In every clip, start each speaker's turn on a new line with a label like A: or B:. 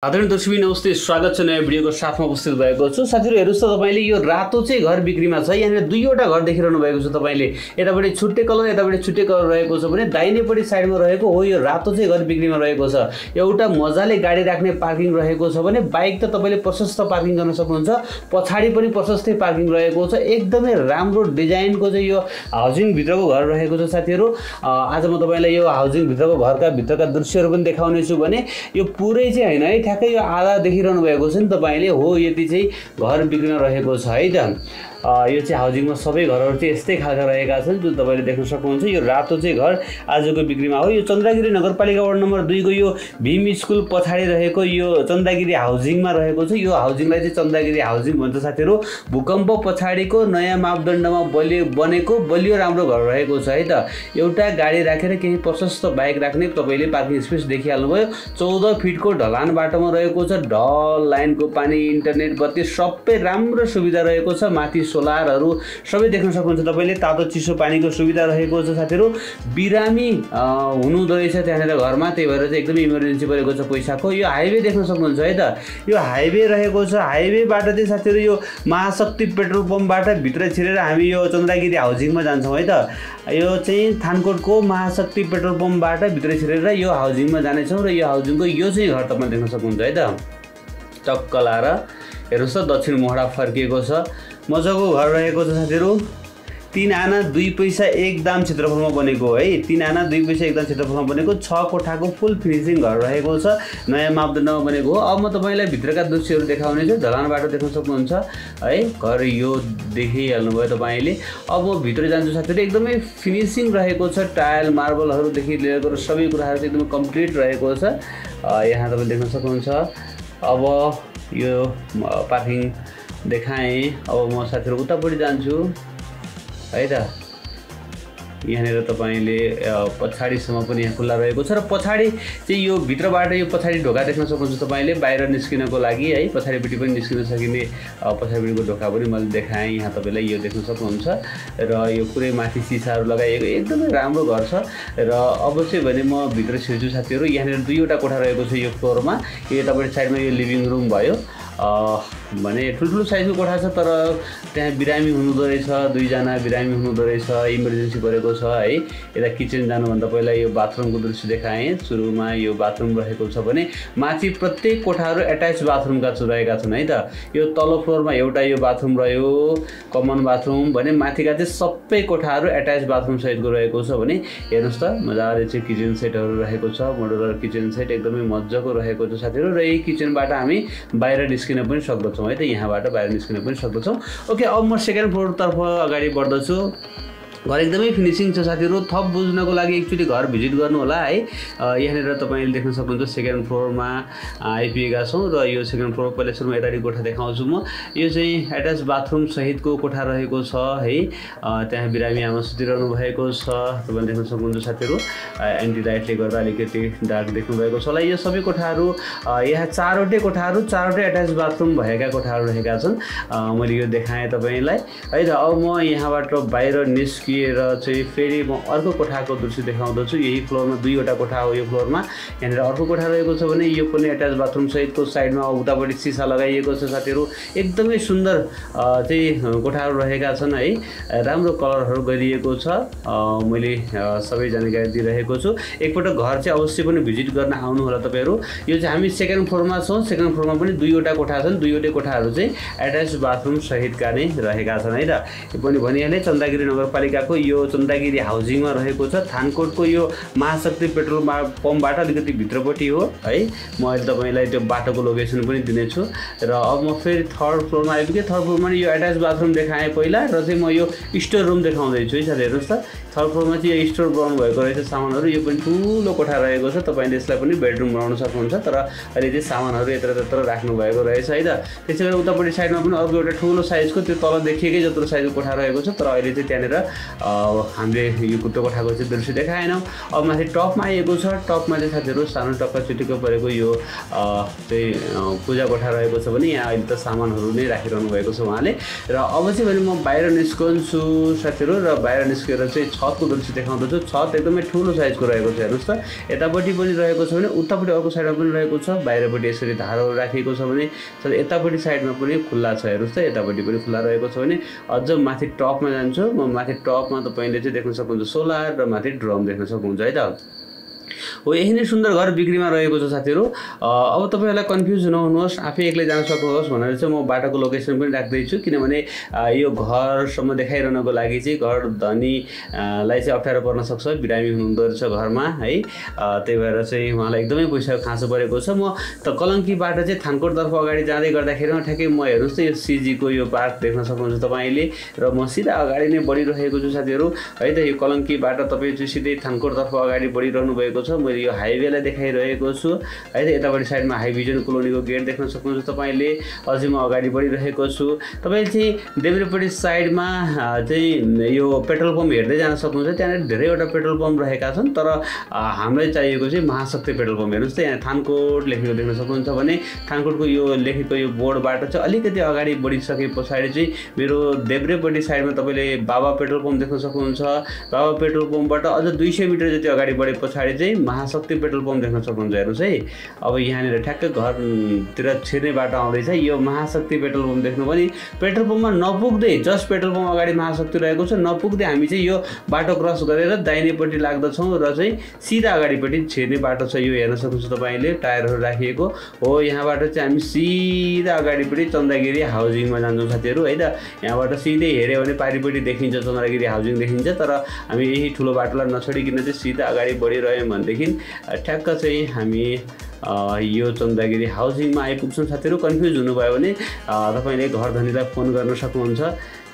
A: आदरणीय दर्शक नमस्ते, स्वागत छ नयाँ भिडियोको साथमा उपस्थित भएको छु। साथीहरु हेर्नुस् त, तपाईले यो रातो चाहिँ घर बिक्रीमा छ। यहाँ दुईवटा घर देखिरहनु भएको छ। तपाईले यतापटि छुट्टै कलर यतापटि छुट्टै कलर रहेको छ भने दाहिनेपट्टि साइडमा रहेको हो यो रातो चाहिँ घर बिक्रीमा रहेको छ। एउटा मजाले गाडी राख्ने पार्किङ रहेको छ भने बाइक त तपाईले प्रशस्त पार्किङ गर्न सक्नुहुन्छ। पछाडी पनि प्रशस्तै पार्किङ रहेको छ। एकदमै राम्रो डिजाइनको चाहिँ यो हाउसिङ भित्रको घर रहेको छ। साथीहरु आज म तपाईलाई यो हाउसिङ भित्रको घरका भित्रका दृश्यहरु पनि देखाउने छु भने यो पुरै चाहिँ हैन है, ठ्याक्कै यो आधा देखिरहनु भएको छ नि तपाईले। हो यति चाहिँ घर बिक्रीमा रहेको छ है त। यो चाहिँ हाउसिङमा सबै घरहरु चाहिँ यस्तै खालका रहेका छन् जुन तपाईले देख्न सक्नुहुन्छ। यो रातो चाहिँ घर आजको बिक्रीमा हो। यो चन्द्रगिरी नगरपालिका वार्ड नम्बर 2 को यो भीम स्कुल पछाडी रहेको यो चन्द्रगिरी हाउसिङमा रहेको छ। यो हाउसिङलाई चाहिँ चन्द्रगिरी हाउसिङ भन्छ साथीहरु। भूकम्प पछाडीको नयाँ मापदण्डमा बनेको बलियो राम्रो घर रहेको छ है त। एउटा गाडी राखेर केही प्रशस्त बाइक राख्ने तपाईले पार्किङ स्पेस देखिहाल्नु भयो। 14 फिटको ढलान बाटोमा रहेको छ। ढल लाइनको पानी इन्टरनेट बत्ती सबै राम्रो सुविधा रहेको छ। माथि सोलरहरु सबै देख्न सक्नुहुन्छ तपाईले। तातो चिसो पानीको सुविधा रहेको छ साथीहरु। बिरामी हुनुहुँदो रहेछ त्यहाँनेर घरमा, त्यही भएर चाहिँ एकदमै इमर्जेन्सी परेको छ पैसाको। यो हाइवे देख्न सक्नुहुन्छ है त। यो हाइवे रहेको छ। हाइवेबाट चाहिँ साथीहरु यो महाशक्ति पेट्रोल पम्पबाट भित्र छिरेर हामी यो चन्द्रगिरी हाउसिङमा जान्छौँ है त। यो चाहिँ थानकोटको महाशक्ति पेट्रोल पम्पबाट भित्र छिरेर यो हाउसिङमा जानेछौँ र यो हाउसिङको यो चाहिँ घर तपाईले देख्न सक्नुहुन्छ है त। टक्क लाएर हेर्नुस् त, दक्षिण मोहडा फर्किएको छ। मजाको घर रहेको छ साथीहरु। 3 आना 2 पैसा 1 दाम क्षेत्रफलमा बनेको है। 3 आना 2 पैसा 1 दाम क्षेत्रफलमा बनेको 6 कोठाको फुल फिनिशिङ घर रहेको छ। नयाँ मापदण्डमा बनेको हो। अब म तपाईलाई भित्रका दृश्यहरु देखाउने छु। ढलान बाटो देख्न सक्नुहुन्छ है। घर यो देखिहाल्नु भयो तपाईले। अब म भित्र जान्छु साथीहरु। एकदमै फिनिशिङ रहेको छ। टाइल मार्बलहरु देखि लिएर सबै कुराहरु एकदमै कम्प्लिट रहेको छ। यहाँ तपाईले देख्न सक्नुहुन्छ। अब यो पार्किङ देखाएँ। अब म साथीहरु उतापटि जान्छु है त। यहाँनेर तपाईले पछाडीसम्म पनि यहाँ खुल्ला रहेको छ र पछाडी चाहिँ यो भित्रबाट यो पछाडी ढोका देख्न सक्नुहुन्छ तपाईले। बाहिर निस्किनको लागि है, पछाडीपट्टि पनि निस्किन सकिने पछाडीपट्टिको ढोका पनि मैले देखाएँ। यहाँ तपाईलाई यो देख्न सक्नुहुन्छ र यो पुरै माथि सिसाहरु लगाइएको एकदमै राम्रो घर छ। र अब चाहिँ भने म भित्र छिर्छु साथीहरु। यहाँनेर दुईवटा कोठा रहेको छ यो फ्लोरमा। यो यतापटि साइडमा यो लिभिङ रुम भयो भने ठुल्ठुलो साइजको कोठा छ, तर त्यहाँ बिरामी हुनुहुँदो रहेछ। 2 जना बिरामी हुनुहुँदो रहेछ, इमर्जेन्सी परेको छ है। यता किचन जानुभन्दा पहिला यो बाथरुमको दृश्य देखाएँ। सुरुमा यो बाथरुम रहेको छ भने माथि प्रत्येक कोठाहरु एट्याच बाथरुमका रहेका छन् है त। यो तल्लो फ्लोरमा एउटा यो बाथरुम रह्यो, कमन बाथरुम भने माथिका चाहिँ सबै कोठाहरु एट्याच बाथरुम सहितको रहेको छ भने हेर्नुस् त। मजाले चाहिँ किचन सेटहरु रहेको छ। मोडुलर किचन सेट एकदमै मज्जाको रहेको छ साथीहरु। र यही किचनबाट हामी बाहिर निस्किन पनि सक्दछौँ है त। यहाँबाट बाहिर निस्किन पनि सक्दछौँ। ओके, अब म सेकेन्ड फ्लोरतर्फ अगाडि बढ्दछु। घर एकदमै फिनिशिङ छ साथीहरु। थप बुझ्नको लागि एकचोटी घर भिजिट गर्नु होला है। यहाँनेर तपाईले देख्न सक्नुहुन्छ सेकेन्ड फ्लोरमा आइपुगेका छौं र यो सेकेन्ड फ्लोर पहिला सुरुमा यताडी कोठा देखाउँछु म। यो चाहिँ एट्याच बाथरुम सहितको कोठा रहेको छ है। त्यहाँ बिरामी आमा सुतिरहनु भएको छ। तपाईले देख्न सक्नुहुन्छ साथीहरु। एन्टी लाइटले गर्दा अलिकति डार्क देख्नु भएको छ होला। यो सबै कोठाहरु यहाँ 4वटै कोठाहरु 4वटै एट्याच बाथरुम भएका कोठाहरु रहेका छन्। मैले यो देखाएँ तपाईलाई है त। अब म यहाँबाट बाहिर निस्किएर चाहिँ फेरि म अर्को कोठाको दृश्य देखाउँदछु। यही फ्लोरमा 2वटा कोठा हो। यो फ्लोरमा यहाँनिर अर्को कोठा रहेको छ भने यो पनि एट्याच बाथरुम सहितको। साइडमा उतापटि सिसा लगाइएको छ साथीहरु। एकदमै सुन्दर चाहिँ कोठाहरु रहेका छन् है। राम्रो कलरहरु गरिएको छ। मैले सबै जानकारी दिइरहेको छु। एकपटक घर चाहिँ अवश्य पनि भिजिट गर्न आउनु होला तपाईहरु। यो चाहिँ हामी सेकेन्ड फ्लोरमा छौं। सेकेन्ड फ्लोरमा पनि 2वटा कोठा छन्। 2वटै कोठाहरु चाहिँ एट्याच बाथरुम सहितका नै रहेका छन् है त। यो पनि भनिहाले चन्द्रगिरी नगरपालिकाको यो चन्द्रगिरी हाउसिङमा रहेको छ। थानकोटको यो महाशक्ति पेट्रोल पम्पबाट अलिकति भित्रपट्टि हो है। म अहिले तपाईलाई त्यो बाटोको लोकेसन पनि दिनेछु। र अब म फेरि थर्ड फ्लोरमा आइपुगे। थर्ड फ्लोरमा यो एट्याच बाथरुम देखाएँ पहिला र चाहिँ म यो स्टोर रुम देखाउँदै छु है साथी। हेर्नुस् त, थर्ड फ्लोरमा चाहिँ यो स्टोर बनाउनु भएको रहेछ सामानहरु। यो पनि ठुलो कोठा रहेको छ। तपाईले यसलाई पनि बेडरुम बनाउन सक्नुहुन्छ, तर अहिले चाहिँ सामानहरु यत्र राख्नु भएको रहेछ है त। त्यसैगरी उतापट्टि साइडमा पनि अर्को एउटा ठुलो साइजको त्यो तल देखिएकै जत्रो साइजको कोठा रहेको छ, तर अहिले चाहिँ त्यहाँनेर हामीले यो कुट्टो कोठाको चाहिँ दृश्य देखाएनौँ। अब माथि टपमा आएको छ। टपमा चाहिँ साथीहरु सानो टक्का चिटिक्क परेको यो चाहिँ पूजा कोठा रहेको छ भने यहाँ अहिले त सामानहरु नै राखिरहनु भएको छ उहाँले। र अब चाहिँ भने म बाहिर निस्कन्छु साथीहरु। र बाहिर निस्केर चाहिँ छतको दृश्य देखाउँदछु। छत एकदमै ठुलो साइजको रहेको छ। हेर्नुहोस् त, यतापट्टि पनि रहेको छ भने उतापट्टि अर्को साइडमा पनि रहेको छ। बाहिरपट्टि यसरी धारहरू राखिएको छ भने यतापट्टि साइडमा पनि खुल्ला छ। हेर्नुहोस् त, यतापट्टि पनि खुल्ला रहेको छ भने अझ माथि टपमा जान्छु म। माथि टपमा तपाईँले चाहिँ देख्न सक्नुहुन्छ सोलर र माथि ड्रम देख्न सक्नुहुन्छ है त। हो, यही नै सुन्दर घर बिक्रीमा रहेको छ साथीहरू। अब तपाईँहरूलाई कन्फ्युज नहुनुहोस्, आफै एक्लै जान सक्नुहोस् भनेर चाहिँ म बाटोको लोकेसन पनि राख्दैछु, किनभने यो घरसम्म देखाइरहनको लागि चाहिँ घर धनीलाई चाहिँ अप्ठ्यारो पर्न सक्छ, बिरामी हुनुहुँदो रहेछ घरमा है। त्यही भएर चाहिँ उहाँलाई एकदमै पैसाको खाँचो परेको छ। म त कलङ्कीबाट चाहिँ थानकोटतर्फ अगाडि जाँदै गर्दाखेरि ठ्याक्कै म हेर्नुहोस् त यो सिजीको यो पार्क देख्न सक्नुहुन्छ तपाईँले, र म सिधा अगाडि नै बढिरहेको छु साथीहरू है त। यो कलङ्कीबाट तपाईँ चाहिँ सिधै थानकोटतर्फ अगाडि बढिरहनु भएको छ। मैले यो हाइवेलाई देखाइरहेको छु है त। यतापट्टि साइडमा हाइभिजन कोलोनीको गेट देख्न सक्नुहुन्छ तपाईँले। अझै म अगाडि बढिरहेको छु। तपाईँले चाहिँ देब्रेपट्टि साइडमा चाहिँ यो पेट्रोल पम्प हेर्दै जान सक्नुहुन्छ। त्यहाँनिर धेरैवटा पेट्रोल पम्प रहेका छन्, तर हामीलाई चाहिएको चाहिँ महाशक्ति पेट्रोल पम्प। हेर्नुहोस् त, यहाँ थानकोट लेखेको देख्न सक्नुहुन्छ भने थानकोटको यो लेखेको यो बोर्डबाट चाहिँ अलिकति अगाडि बढिसके पछाडि चाहिँ मेरो देब्रेपट्टि साइडमा तपाईँले बाबा पेट्रोल पम्प देख्न सक्नुहुन्छ। बाबा पेट्रोल पम्पबाट अझ 200 मिटर जति अगाडि बढे पछाडि चाहिँ महाशक्ति पेट्रोल पम्प देख्न सक्नुहुन्छ। हेर्नुहोस् है, अब यहाँनिर ठ्याक्कै घरतिर छिर्ने बाटो आउँदैछ। यो महाशक्ति पेट्रोल पम्प देख्नु पनि पेट्रोल पम्पमा नपुग्दै, जस्ट पेट्रोल पम्प अगाडि महाशक्ति रहेको छ, नपुग्दै हामी चाहिँ यो बाटो क्रस गरेर दाहिनेपट्टि लाग्दछौँ र चाहिँ सिधा अगाडिपट्टि छिर्ने बाटो छ यो। हेर्न सक्नुहुन्छ तपाईँले टायरहरू राखिएको हो। यहाँबाट चाहिँ हामी सिधा अगाडिपट्टि चन्दागिरी हाउजिङमा जान्छौँ साथीहरू है त। यहाँबाट सिधै हेऱ्यो भने पारिपट्टि देखिन्छ चन्दागिरी हाउजिङ देखिन्छ, तर हामी यही ठुलो बाटोलाई नछोडिकन चाहिँ सिधा अगाडि बढिरह्यौँ भनेदेखि ठ्याक्क चाहिँ हामी यो चन्दागिरी हाउजिङमा आइपुग्छौँ साथीहरू। कन्फ्युज हुनुभयो भने तपाईँले घर धनीलाई फोन गर्न सक्नुहुन्छ।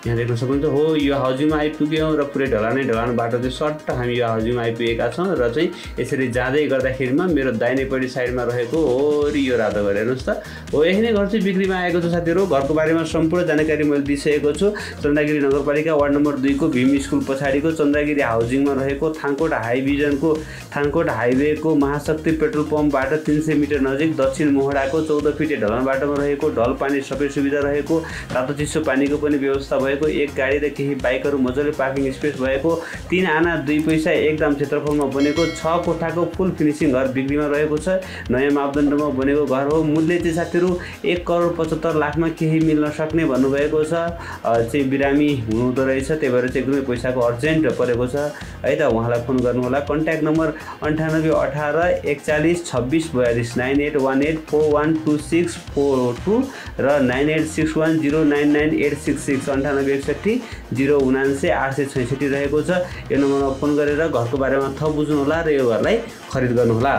A: यहाँ देख्न सक्नुहुन्छ हो, यो हाउजिङमा आइपुग्यौँ र पुरै ढलान बाटो चाहिँ सट्ट हामी यो हाउजिङमा आइपुगेका छौँ र चाहिँ यसरी जाँदै गर्दाखेरिमा मेरो दाहिनेपट्टि साइडमा रहेको हो यो रातो घर। हेर्नुहोस् त, हो यही नै घर चाहिँ बिक्रीमा आएको छ साथीहरू। घरको बारेमा सम्पूर्ण जानकारी मैले दिइसकेको छु। चन्दागिरी नगरपालिका वार्ड नम्बर 2 को भीम स्कुल पछाडिको चन्दागिरी हाउजिङमा रहेको थानकोट हाइभिजनको थानकोट हाइवेको महाशक्ति पेट्रोल पम्पबाट 300 मिटर नजिक दक्षिण मोहडाको 14 फिटे ढलान बाटोमा रहेको, ढल पानी सबै सुविधा रहेको, तातो चिसो पानीको पनि व्यवस्था भएको, एक गाडी र केही बाइकहरू मजाले पार्किङ स्पेस भएको, 3 आना 2 पैसा एकदम क्षेत्रफलमा बनेको 6 कोठाको फुल फिनिसिङ घर बिक्रीमा रहेको छ। नयाँ मापदण्डमा बनेको घर हो। मूल्य चाहिँ साथीहरू 1,75,00,000मा केही मिल्न सक्ने भन्नुभएको छ। चाहिँ बिरामी हुनुहुँदो रहेछ, त्यही भएर चाहिँ एकदमै पैसाको अर्जेन्ट परेको छ है त। उहाँलाई फोन गर्नुहोला। कन्ट्याक्ट नम्बर 9818 41 26 42 9818412642 र 9861099866 9861 079 866 रहेको छ। यो नम्बरमा फोन गरेर घरको बारेमा थप बुझ्नुहोला र यो घरलाई खरिद गर्नुहोला।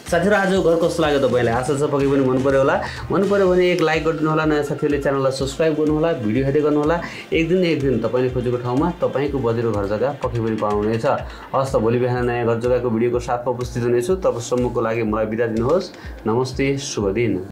A: साथीहरू, आजको घर कस्तो लाग्यो तपाईँलाई? आशा छ पक्कै पनि मन पर्यो होला। मन पर्यो भने एक लाइक गरिदिनु होला। नयाँ साथीहरूले च्यानललाई सब्सक्राइब गर्नुहोला, भिडियो हेर्दै गर्नुहोला। एक दिन तपाईँले खोजेको ठाउँमा तपाईँको बजेटको घर जग्गा पक्कै पनि पाउनुहुनेछ। हस् त, भोलि बिहान नयाँ घर जग्गाको भिडियोको साथमा उपस्थित हुनेछु। तबसम्मको लागि मलाई बिदा दिनुहोस्। नमस्ते, शुभ दिन।